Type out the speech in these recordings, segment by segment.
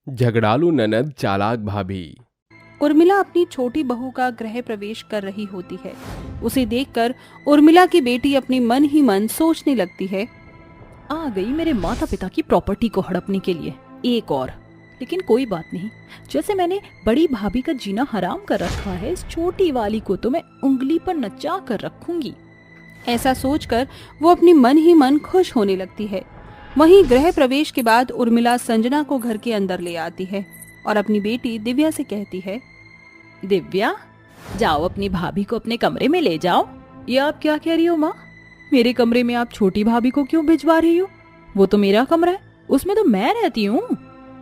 झगड़ालू ननद चालाक भाभी। उर्मिला अपनी छोटी बहू का गृह प्रवेश कर रही होती है। उसे देखकर उर्मिला की बेटी अपनी मन ही मन सोचने लगती है, आ गई मेरे माता पिता की प्रॉपर्टी को हड़पने के लिए एक और। लेकिन कोई बात नहीं, जैसे मैंने बड़ी भाभी का जीना हराम कर रखा है, इस छोटी वाली को तो मैं उंगली पर नचा कर रखूंगी। ऐसा सोचकर वो अपनी मन ही मन खुश होने लगती है। वहीं गृह प्रवेश के बाद उर्मिला संजना को घर के अंदर ले आती है और अपनी बेटी दिव्या से कहती है, दिव्या, जाओ अपनी भाभी को अपने कमरे में ले जाओ। ये आप क्या कह रही हो माँ? मेरे कमरे में आप छोटी भाभी को क्यों भिजवा रही हो? वो तो मेरा कमरा है, उसमें तो मैं रहती हूँ।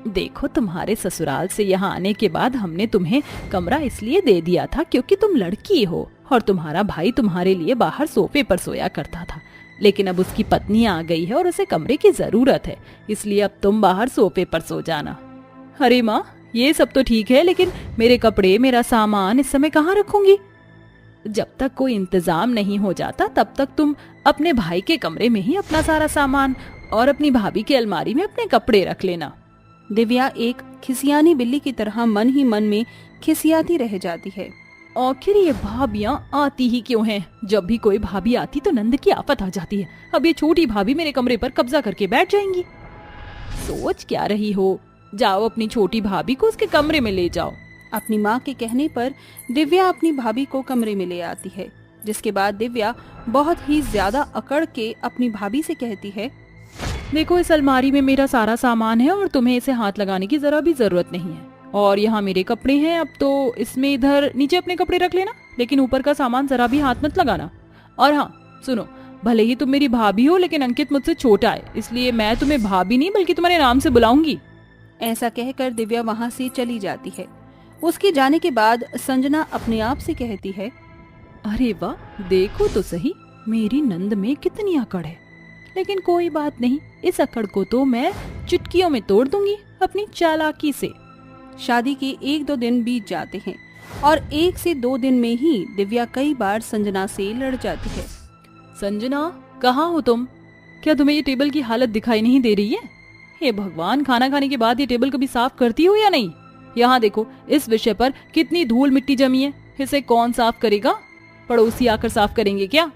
देखो, तुम्हारे ससुराल से यहाँ आने के बाद हमने तुम्हें कमरा इसलिए दे दिया था क्योंकि तुम लड़की हो और तुम्हारा भाई तुम्हारे लिए बाहर सोफे पर सोया करता था। लेकिन अब उसकी पत्नी आ गई है और उसे कमरे की जरूरत है, इसलिए अब तुम बाहर सोफे पर सो जाना। अरे माँ, ये सब तो ठीक है, लेकिन मेरे कपड़े, मेरा सामान इस समय कहाँ रखूंगी? जब तक कोई इंतजाम नहीं हो जाता तब तक तुम अपने भाई के कमरे में ही अपना सारा सामान और अपनी भाभी की अलमारी में अपने कपड़े रख लेना। दिव्या एक खिसियानी बिल्ली की तरह मन ही मन में खिसियाती रह जाती है। आखिर ये भाभियां आती ही क्यों हैं? जब भी कोई भाभी आती तो नंद की आफत आ जाती है। अब ये छोटी भाभी मेरे कमरे पर कब्जा करके बैठ जाएंगी। सोच क्या रही हो? जाओ अपनी छोटी भाभी को उसके कमरे में ले जाओ। अपनी माँ के कहने पर दिव्या अपनी भाभी को कमरे में ले आती है, जिसके बाद दिव्या बहुत ही ज्यादा अकड़ के अपनी भाभी से कहती है, देखो, इस अलमारी में मेरा सारा सामान है और तुम्हें इसे हाथ लगाने की जरा भी जरूरत नहीं है। और यहाँ मेरे कपड़े हैं, अब तो इसमें इधर नीचे अपने कपड़े रख लेना, लेकिन ऊपर का सामान जरा भी हाथ मत लगाना। और हाँ सुनो, भले ही तुम मेरी भाभी हो, लेकिन अंकित मुझसे छोटा है, इसलिए मैं तुम्हें भाभी नहीं बल्कि तुम्हारे नाम से बुलाऊंगी। ऐसा कहकर दिव्या वहाँ से चली जाती है। उसके जाने के बाद संजना अपने आप से कहती है, अरे वाह, देखो तो सही, मेरी नंद में कितनी अकड़ है। लेकिन कोई बात नहीं, इस अकड़ को तो मैं चुटकियों में तोड़ दूंगी अपनी चालाकी से। शादी के 1-2 दिन बीत जाते हैं और 1 से 2 दिन में ही दिव्या कई बार संजना से लड़ जाती है। संजना, कहाँ हो तुम? क्या तुम्हें ये टेबल की हालत दिखाई नहीं दे रही है? हे भगवान, खाना खाने के बाद ये टेबल कभी साफ करती हो या नहीं? यहाँ देखो, इस विषय पर कितनी धूल मिट्टी जमी है, इसे कौन साफ करेगा? पड़ोसी आकर साफ करेंगे क्या?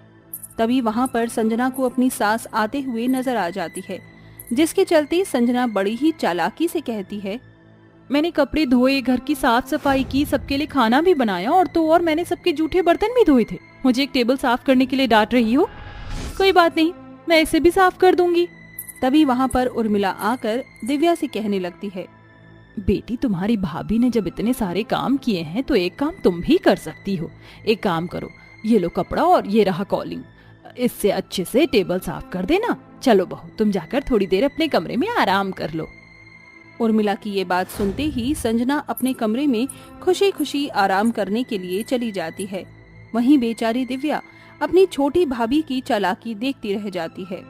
तभी वहाँ पर संजना को अपनी सास आते हुए नजर आ जाती है, जिसके चलते संजना बड़ी ही चालाकी से कहती है, मैंने कपड़े धोए, घर की साफ सफाई की, सबके लिए खाना भी बनाया और तो और मैंने सबके जूठे बर्तन भी धोए थे। मुझे एक टेबल साफ करने के लिए डांट रही हो? कोई बात नहीं, मैं इसे भी साफ कर दूंगी। तभी वहाँ पर उर्मिला आकर दिव्या से कहने लगती है, बेटी, तुम्हारी भाभी ने जब इतने सारे काम किए हैं तो एक काम तुम भी कर सकती हो। एक काम करो, ये लो कपड़ा और ये रहा कॉलिंग, इससे अच्छे से टेबल साफ कर देना। चलो बहू, तुम जाकर थोड़ी देर अपने कमरे में आराम कर लो। उर्मिला की ये बात सुनते ही संजना अपने कमरे में खुशी खुशी आराम करने के लिए चली जाती है। वहीं बेचारी दिव्या अपनी छोटी भाभी की चालाकी देखती रह जाती है।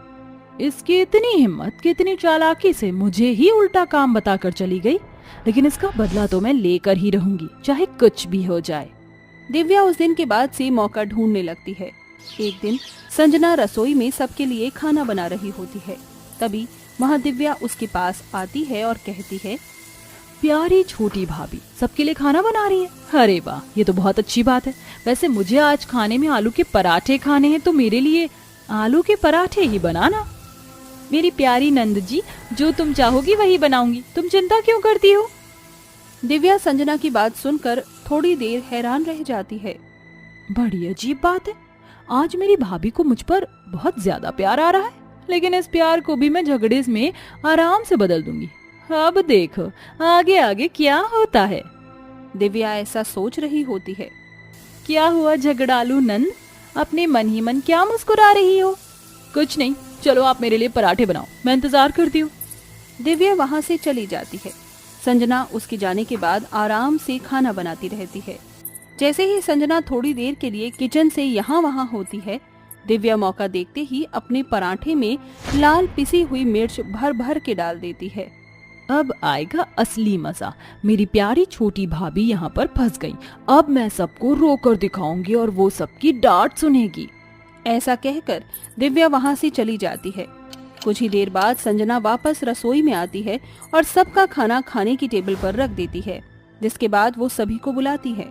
इसकी इतनी हिम्मत कि इतनी चालाकी से मुझे ही उल्टा काम बताकर चली गई, लेकिन इसका बदला तो मैं लेकर ही रहूंगी, चाहे कुछ भी हो जाए। दिव्या उस दिन के बाद से मौका ढूंढने लगती है। एक दिन संजना रसोई में सबके लिए खाना बना रही होती है। तभी वहाँ दिव्या उसके पास आती है और कहती है, प्यारी छोटी भाभी सबके लिए खाना बना रही है? अरे वाह, ये तो बहुत अच्छी बात है। वैसे मुझे आज खाने में आलू के पराठे खाने हैं, तो मेरे लिए आलू के पराठे ही बनाना। मेरी प्यारी नंद जी, जो तुम चाहोगी वही बनाऊंगी, तुम चिंता क्यों करती हो? दिव्या संजना की बात सुनकर थोड़ी देर हैरान रह जाती है। बड़ी अजीब बात है, आज मेरी भाभी को मुझ पर बहुत ज्यादा प्यार आ रहा है, लेकिन इस प्यार को भी मैं झगड़े में आराम से बदल दूंगी। अब देखो आगे आगे क्या होता है। दिव्या ऐसा सोच रही होती है। क्या हुआ झगड़ालू नंद, अपने मन ही मन क्या मुस्कुरा रही हो? कुछ नहीं, चलो आप मेरे लिए पराठे बनाओ, मैं इंतजार करती हूँ। दिव्या वहाँ से चली जाती है। संजना उसके जाने के बाद आराम से खाना बनाती रहती है। जैसे ही संजना थोड़ी देर के लिए किचन से यहाँ वहाँ होती है, दिव्या मौका देखते ही अपने पराठे में लाल पिसी हुई मिर्च भर भर के डाल देती है। अब आएगा असली मजा। मेरी प्यारी छोटी भाभी यहाँ पर फंस गई। अब मैं सबको रोकर दिखाऊंगी और वो सबकी डांट सुनेगी। ऐसा कहकर दिव्या वहाँ से चली जाती है कुछ ही देर बाद संजना वापस रसोई में आती है और सबका खाना खाने की टेबल पर रख देती है, जिसके बाद वो सभी को बुलाती है।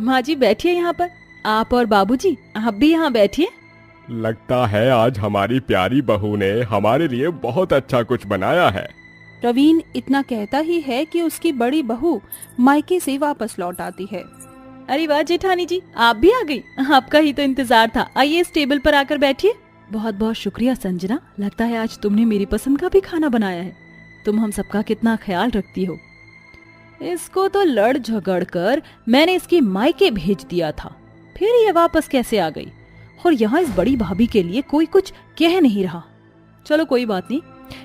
माँ जी बैठिए यहाँ पर, आप और बाबूजी आप भी यहाँ बैठिए। लगता है आज हमारी प्यारी बहू ने हमारे लिए बहुत अच्छा कुछ बनाया है। प्रवीण इतना कहता ही है कि उसकी बड़ी बहू मायके से वापस लौट आती है। अरे वाह जेठानी जी, आप भी आ गई, आपका ही तो इंतजार था। आइए इस टेबल पर आकर बैठिए। बहुत बहुत शुक्रिया संजना, लगता है आज तुमने मेरी पसंद का भी खाना बनाया है। तुम हम सबका कितना ख्याल रखती हो। इसको तो लड़ झगड़ कर मैंने इसकी मायके भेज दिया था, फिर ये वापस कैसे आ गई? और यहाँ इस बड़ी भाभी के लिए कोई कुछ कह नहीं रहा। चलो कोई बात नहीं,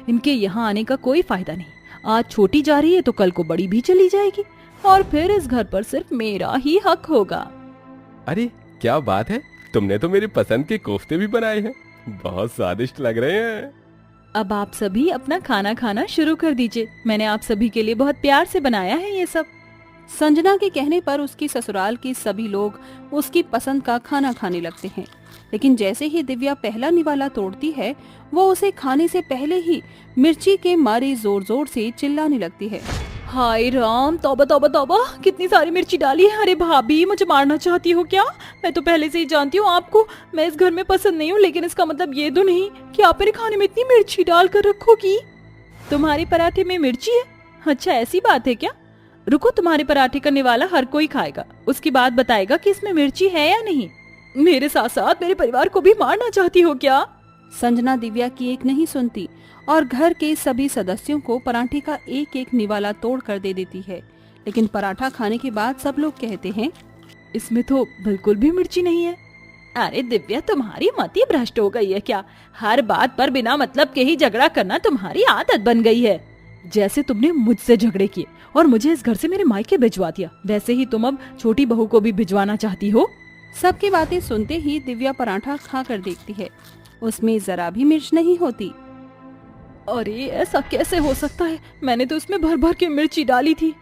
इनके यहाँ आने का कोई फायदा नहीं। आज छोटी जा रही है तो कल को बड़ी भी चली जाएगी और फिर इस घर पर सिर्फ मेरा ही हक होगा। अरे क्या बात है, तुमने तो मेरी पसंद के कोफ्ते भी बनाए हैं, बहुत स्वादिष्ट लग रहे हैं। अब आप सभी अपना खाना खाना शुरू कर दीजिए, मैंने आप सभी के लिए बहुत प्यार से बनाया है ये सब। संजना के कहने पर उसकी ससुराल के सभी लोग उसकी पसंद का खाना खाने लगते हैं, लेकिन जैसे ही दिव्या पहला निवाला तोड़ती है, वो उसे खाने से पहले ही मिर्ची के मारे जोर जोर से चिल्लाने लगती है। हाय राम, तौबा तौबा तौबा, कितनी सारी मिर्ची डाली है। अरे भाभी, मुझे मारना चाहती हो क्या? मैं तो पहले से ही जानती हूँ आपको मैं इस घर में पसंद नहीं हूँ, लेकिन इसका मतलब ये तो नहीं कि आप मेरे खाने में इतनी मिर्ची डाल कर रखोगी। तुम्हारे पराठे में मिर्ची है? अच्छा ऐसी बात है क्या? रुको, तुम्हारे पराठे का निवाला हर कोई खाएगा, उसकी बात बताएगा कि इसमें मिर्ची है या नहीं। मेरे साथ साथ मेरे परिवार को भी मारना चाहती हो क्या? संजना दिव्या की एक नहीं सुनती और घर के सभी सदस्यों को पराठे का एक एक निवाला तोड़ कर दे देती है, लेकिन पराठा खाने के बाद सब लोग कहते हैं, इसमें तो बिल्कुल भी मिर्ची नहीं है। अरे दिव्या, तुम्हारी मति भ्रष्ट हो गई है क्या? हर बात पर बिना मतलब के ही झगड़ा करना तुम्हारी आदत बन गई है। जैसे तुमने मुझसे झगड़े किए और मुझे इस घर से मेरे मायके भिजवा दिया, वैसे ही तुम अब छोटी बहू को भी भिजवाना चाहती हो। सबकी बातें सुनते ही दिव्या पराठा खा कर देखती है, उसमें जरा भी मिर्च नहीं होती। अरे ऐसा कैसे हो सकता है? मैंने तो उसमें भर भर के मिर्ची डाली थी।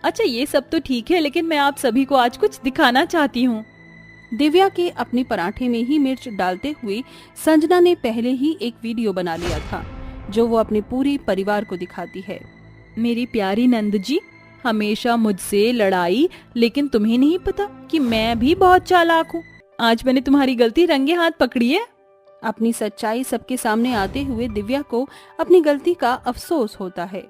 अच्छा ये सब तो ठीक है, लेकिन मैं आप सभी को आज कुछ दिखाना चाहती हूँ। दिव्या के अपने पराठे में ही मिर्च डालते हुए संजना ने पहले ही एक वीडियो बना लिया था, जो वो अपने पूरे परिवार को दिखाती है। मेरी प्यारी नंद जी, हमेशा मुझसे लड़ाई, लेकिन तुम्हें नहीं पता कि मैं भी बहुत चालाक हूँ। आज मैंने तुम्हारी गलती रंगे हाथ पकड़ी है। अपनी सच्चाई सबके सामने आते हुए दिव्या को अपनी गलती का अफसोस होता है।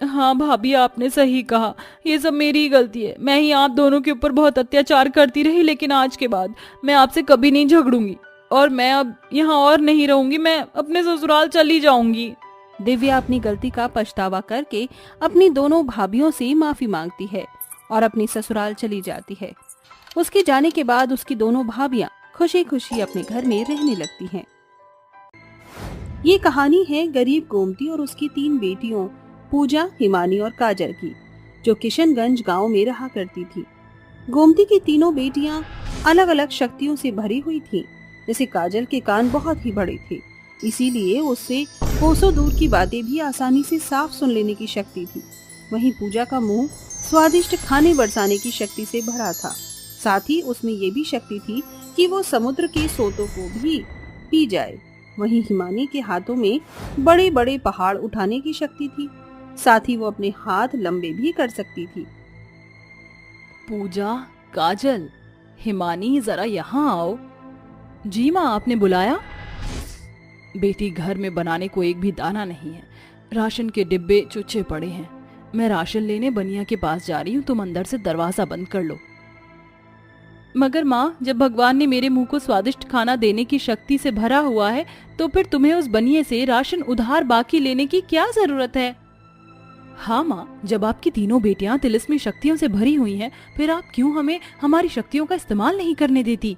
हाँ भाभी, आपने सही कहा, ये सब मेरी ही गलती है। मैं ही आप दोनों के ऊपर बहुत अत्याचार करती रही, लेकिन आज के बाद मैं आपसे कभी नहीं झगड़ूंगी और मैं अब यहाँ और नहीं रहूंगी, मैं अपने ससुराल चली जाऊंगी। दिव्या अपनी गलती का पछतावा करके अपनी दोनों भाभियों से माफी मांगती है और अपनी ससुराल चली जाती है। उसके जाने के बाद उसकी दोनों भाभियां खुशी खुशी अपने घर में रहने लगती हैं। ये कहानी है गरीब गोमती और उसकी 3 बेटियों पूजा, हिमानी और काजल की, जो किशनगंज गांव में रहा करती थी। गोमती की तीनों बेटियां अलग अलग शक्तियों से भरी हुई थीं। जैसे काजल के कान बहुत ही बड़े थे, इसीलिए उससे कोसों दूर की बातें भी आसानी से साफ सुन लेने की शक्ति थी। वहीं पूजा का मुंह स्वादिष्ट खाने बरसाने की शक्ति से भरा था। साथ ही उसमें ये भी शक्ति थी कि वो समुद्र के सोतों को भी पी जाए। वहीं हिमानी के हाथों में बड़े बड़े पहाड़ उठाने की शक्ति थी। साथ ही वो अपने हाथ लंबे भी कर सकती थी। पूजा, काजल, हिमानी, जरा यहाँ आओ। जी माँ, आपने बुलाया? बेटी, घर में बनाने को एक भी दाना नहीं है, राशन के डिब्बे चुच्छे पड़े हैं। मैं राशन लेने बनिया के पास जा रही हूँ, तुम अंदर से दरवाजा बंद कर लो। मगर माँ, जब भगवान ने मेरे मुंह को स्वादिष्ट खाना देने की शक्ति से भरा हुआ है, तो फिर तुम्हें उस बनिए से राशन उधार बाकी लेने की क्या जरूरत है? हाँ माँ, जब आपकी तीनों बेटियां तिलिस्मी शक्तियों से भरी हुई हैं, फिर आप क्यों हमें हमारी शक्तियों का इस्तेमाल नहीं करने देती?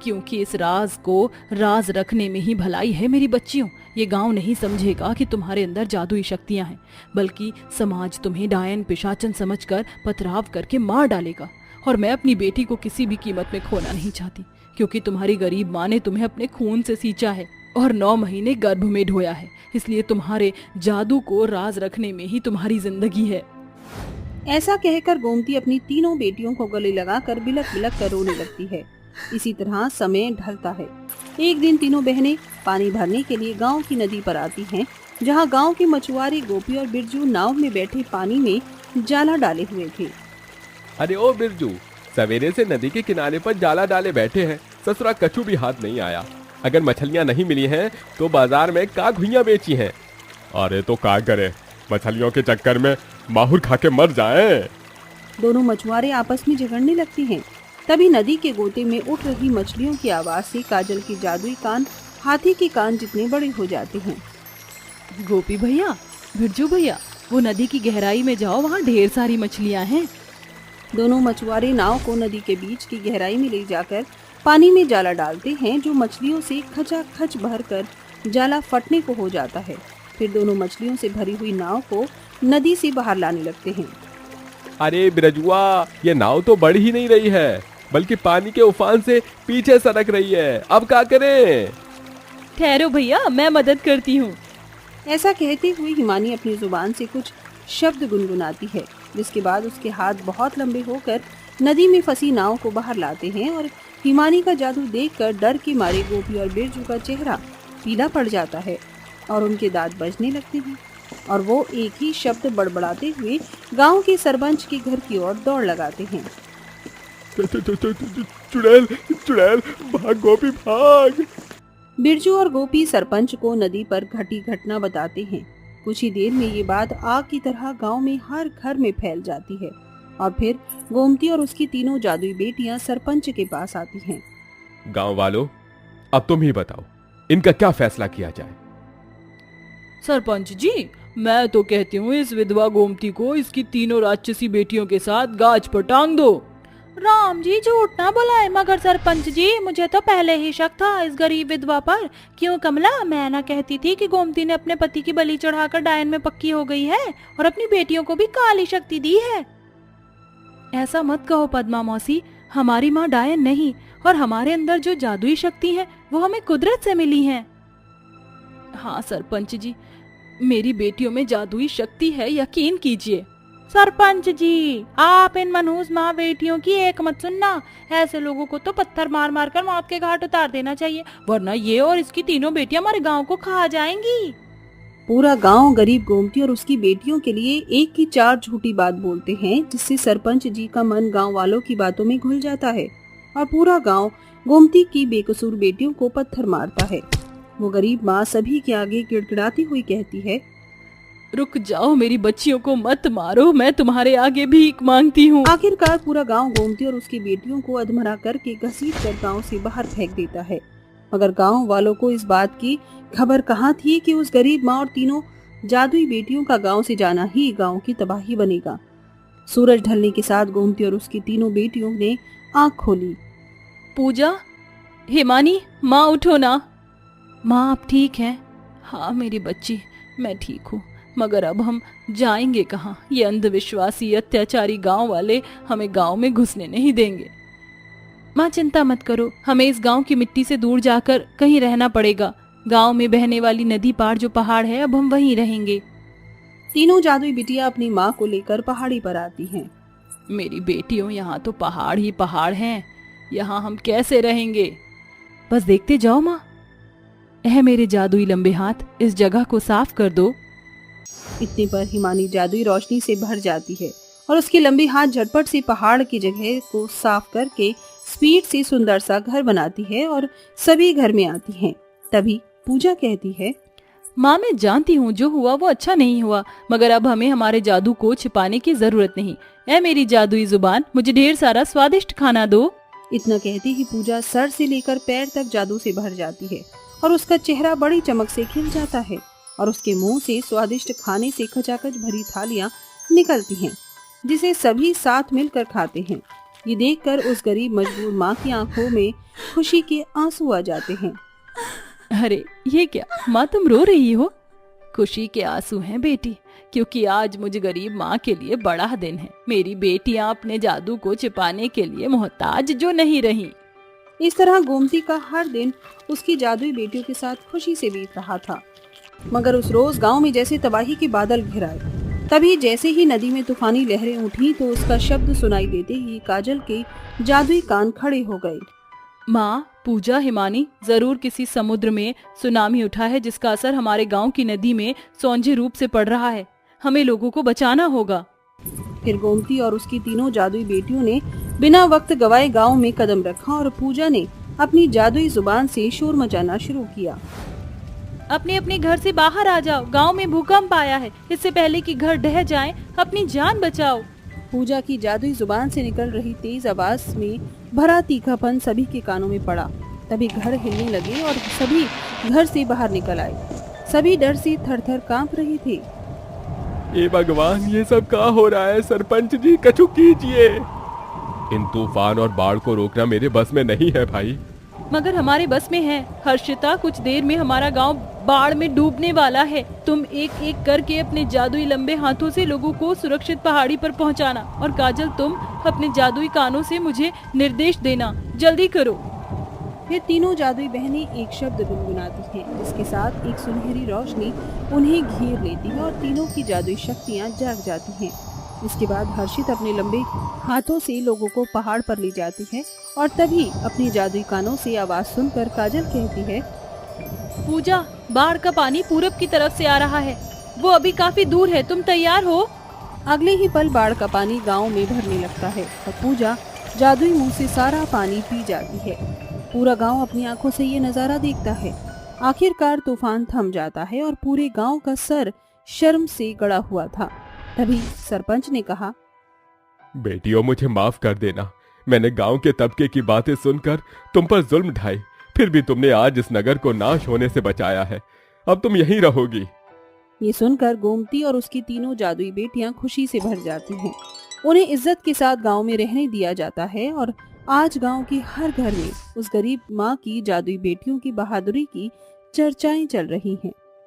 क्योंकि इस राज को राज रखने में ही भलाई है मेरी बच्चियों। ये गांव नहीं समझेगा कि तुम्हारे अंदर जादुई शक्तियां हैं, बल्कि समाज तुम्हें डायन पिशाचन समझकर पथराव करके मार डालेगा। और मैं अपनी बेटी को किसी भी कीमत में खोना नहीं चाहती, क्योंकि तुम्हारी गरीब माँ ने तुम्हें अपने खून से सींचा है और 9 महीने गर्भ में ढोया है। इसलिए तुम्हारे जादू को राज रखने में ही तुम्हारी जिंदगी है। ऐसा कहकर गोमती अपनी तीनों बेटियों को गले लगाकर बिलक बिलक कर रोने लगती है। इसी तरह समय ढलता है। एक दिन तीनों बहनें पानी भरने के लिए गांव की नदी पर आती हैं, जहां गांव के मछुआरे गोपी और बिरजू नाव में बैठे पानी में जाला डाले हुए थे। अरे ओ बिरजू, सवेरे से नदी के किनारे पर जाला डाले बैठे हैं, ससुरा कछु भी हाथ नहीं आया। अगर मछलियां नहीं मिली हैं तो बाजार में का घुइयां बेची हैं। अरे तो का करे, मछलियों के चक्कर में माहुर खा के मर जाएं। दोनों मछुआरे आपस में झगड़ने लगते हैं। तभी नदी के गोते में उठ रही मछलियों की आवाज से काजल के जादुई कान हाथी के कान जितने बड़े हो जाते हैं। गोपी भैया, बिरजू भैया, वो नदी की गहराई में जाओ, वहाँ ढेर सारी मछलियाँ हैं। दोनों मछुआरे नाव को नदी के बीच की गहराई में ले जाकर पानी में जाला डालते हैं, जो मछलियों से खचाखच भरकर जाला फटने को हो जाता है। फिर दोनों मछलियों से भरी हुई नाव को नदी से बाहर लाने लगते हैं। अरे बिरजुआ, ये नाव तो बढ़ ही नहीं रही है, बल्कि पानी के उफान से पीछे सरक रही है। अब क्या करें? ठहरो भैया, मैं मदद करती हूँ। ऐसा कहते हुए हिमानी अपनी जुबान से कुछ शब्द गुनगुनाती है, जिसके बाद उसके हाथ बहुत लंबे होकर नदी में फंसी नाव को बाहर लाते हैं और हिमानी का जादू देखकर डर के मारे गोपी और बिरजू का चेहरा पीला पड़ जाता है और उनके दांत बजने लगते हैं और वो एक ही शब्द बड़बड़ाते हुए गांव के सरपंच के घर की ओर दौड़ लगाते हैं। चुड़ैल, चुड़ैल, भाग गोपी भाग। बिरजू और गोपी सरपंच को नदी पर घटी घटना बताते हैं। कुछ ही देर में ये बात आग की तरह गांव में हर घर में फैल जाती है और फिर गोमती और उसकी तीनों जादुई बेटियां सरपंच के पास आती हैं। गांव वालों, अब तुम ही बताओ, इनका क्या फैसला किया जाए? सरपंच जी, मैं तो कहती हूँ इस विधवा गोमती को इसकी तीनों राक्षसी बेटियों के साथ गाज पर टांग दो। राम जी, झूठ ना बुलाए, मगर सरपंच जी, मुझे तो पहले ही शक था इस गरीब विधवा पर। क्यों कमला, मैं ना कहती थी कि गोमती ने अपने पति की बलि चढ़ाकर डायन में पक्की हो गई है और अपनी बेटियों को भी काली शक्ति दी है। ऐसा मत कहो पद्मा मौसी, हमारी माँ डायन नहीं, और हमारे अंदर जो जादुई शक्ति है वो हमें कुदरत से मिली है। हाँ सरपंच जी, मेरी बेटियों में जादुई शक्ति है, यकीन कीजिए। सरपंच जी, आप इन मनहूस माँ बेटियों की एक मत सुनना। ऐसे लोगों को तो पत्थर मार मार कर मौत के घाट उतार देना चाहिए, वरना ये और इसकी तीनों बेटियां हमारे गांव को खा जाएंगी। पूरा गांव गरीब गोमती और उसकी बेटियों के लिए एक की चार झूठी बात बोलते हैं, जिससे सरपंच जी का मन गांव वालों की बातों में घुल जाता है और पूरा गांव गोमती की बेकसूर बेटियों को पत्थर मारता है। वो गरीब माँ सभी के आगे गिड़गिड़ाती हुई कहती है, रुक जाओ, मेरी बच्चियों को मत मारो, मैं तुम्हारे आगे भीख मांगती हूँ। आखिरकार पूरा गांव गोमती और उसकी बेटियों को अधमरा करके घसीट कर गांव से बाहर फेंक देता है। मगर गांव वालों को इस बात की खबर कहाँ थी कि उस गरीब माँ और तीनों जादुई बेटियों का गांव से जाना ही गांव की तबाही बनेगा। सूरज ढलने के साथ गोमती और उसकी तीनों बेटियों ने आँख खोली। पूजा, हिमानी, माँ उठो ना। माँ आप ठीक हैं? हाँ मेरी बच्ची, मैं ठीक हूँ, मगर अब हम जाएंगे कहाँ? ये अंधविश्वासी अत्याचारी गांव वाले हमें गांव में घुसने नहीं देंगे। माँ चिंता मत करो, हमें इस गांव की मिट्टी से दूर जाकर कहीं रहना पड़ेगा। गांव में बहने वाली नदी पार जो पहाड़ है, अब हम वहीं रहेंगे। तीनों जादुई बिटिया अपनी माँ को लेकर पहाड़ी पर आती हैं। मेरी बेटियों, यहाँ तो पहाड़ ही पहाड़ हैं, यहाँ हम कैसे रहेंगे? बस देखते जाओ माँ। मेरे जादुई लंबे हाथ, इस जगह को साफ कर दो। इतने पर हिमानी जादुई रोशनी से भर जाती है और उसके लंबे हाथ झटपट से पहाड़ की जगह को साफ करके स्पीड से सुंदर सा घर बनाती है और सभी घर में आती हैं। तभी पूजा कहती है, माँ मैं जानती हूँ जो हुआ वो अच्छा नहीं हुआ, मगर अब हमें हमारे जादू को छिपाने की जरूरत नहीं। मेरी जादुई जुबान, मुझे ढेर सारा स्वादिष्ट खाना दो। इतना कहते ही पूजा सर से लेकर पैर तक जादू से भर जाती है और उसका चेहरा बड़ी चमक से खिल जाता है और उसके मुंह से स्वादिष्ट खाने से खचाखच भरी थालियां निकलती हैं, जिसे सभी साथ मिलकर खाते हैं। ये देखकर उस गरीब मजबूर माँ की आंखों में खुशी के आंसू आ जाते हैं। अरे ये क्या माँ, तुम रो रही हो? खुशी के आंसू हैं बेटी, क्योंकि आज मुझे गरीब माँ के लिए बड़ा दिन है। मेरी बेटियाँ अपने जादू को छिपाने के लिए मोहताज जो नहीं रही। इस तरह गोमती का हर दिन उसकी जादुई बेटियों के साथ खुशी से बीत रहा था। मगर उस रोज गांव में जैसे तबाही के बादल घिर आए। तभी जैसे ही नदी में तूफानी लहरें उठी तो उसका शब्द सुनाई देते ही काजल के जादुई कान खड़े हो गए। माँ, पूजा, हिमानी, जरूर किसी समुद्र में सुनामी उठा है जिसका असर हमारे गांव की नदी में सौंजे रूप से पड़ रहा है। हमें लोगों को बचाना होगा। फिर गोमती और उसकी तीनों जादुई बेटियों ने बिना वक्त गवाए गांव में कदम रखा और पूजा ने अपनी जादुई जुबान से शोर मचाना शुरू किया। अपने अपने घर से बाहर आ जाओ, गांव में भूकंप आया है। इससे पहले कि घर ढह जाए, अपनी जान बचाओ। पूजा की जादुई जुबान से निकल रही तेज आवाज में भरा तीखापन सभी के कानों में पड़ा। तभी घर हिलने लगे और सभी घर से बाहर निकल आए। सभी डर से थर-थर कांप रहे थे। ए भगवान, ये सब क्या हो रहा है? सरपंच जी, कछु कीजिए। इन तूफान और बाढ़ को रोकना मेरे बस में नहीं है भाई। मगर हमारे बस में है। हर्षिता, कुछ देर में हमारा गांव बाढ़ में डूबने वाला है। तुम एक एक करके अपने जादुई लंबे हाथों से लोगों को सुरक्षित पहाड़ी पर पहुंचाना। और काजल, तुम अपने जादुई कानों से मुझे निर्देश देना। जल्दी करो। ये तीनों जादुई बहनें एक शब्द गुनगुनाती हैं, जिसके साथ एक सुनहरी रोशनी उन्हें घेर लेती है और तीनों की जादुई शक्तियां जाग जाती हैं। इसके बाद हर्षित अपने लंबे हाथों से लोगों को पहाड़ पर ले जाती है और तभी अपनी जादुई कानों से आवाज सुनकर काजल कहती है, पूजा, बाढ़ का पानी पूरब की तरफ से आ रहा है। वो अभी काफी दूर है, तुम तैयार हो? अगले ही पल बाढ़ का पानी गांव में भरने लगता है और पूजा जादुई मुंह से सारा पानी पी जाती है। पूरा गांव अपनी आंखों से ये नजारा देखता है। आखिरकार तूफान थम जाता है और पूरे गांव का सर शर्म से गड़ा हुआ था। तभी सरपंच ने कहा, बेटियों, मुझे माफ कर देना। मैंने गांव के तबके की बातें सुनकर तुम पर जुल्म ढाए, फिर भी तुमने आज इस नगर को नाश होने से बचाया है। अब तुम यहीं रहोगी। ये सुनकर गोमती और उसकी तीनों जादुई बेटियां खुशी से भर जाती हैं। उन्हें इज्जत के साथ गांव में रहने दिया जाता है और आज गांव के हर घर में उस गरीब माँ की जादुई बेटियों की बहादुरी की चर्चाएं चल रही हैं।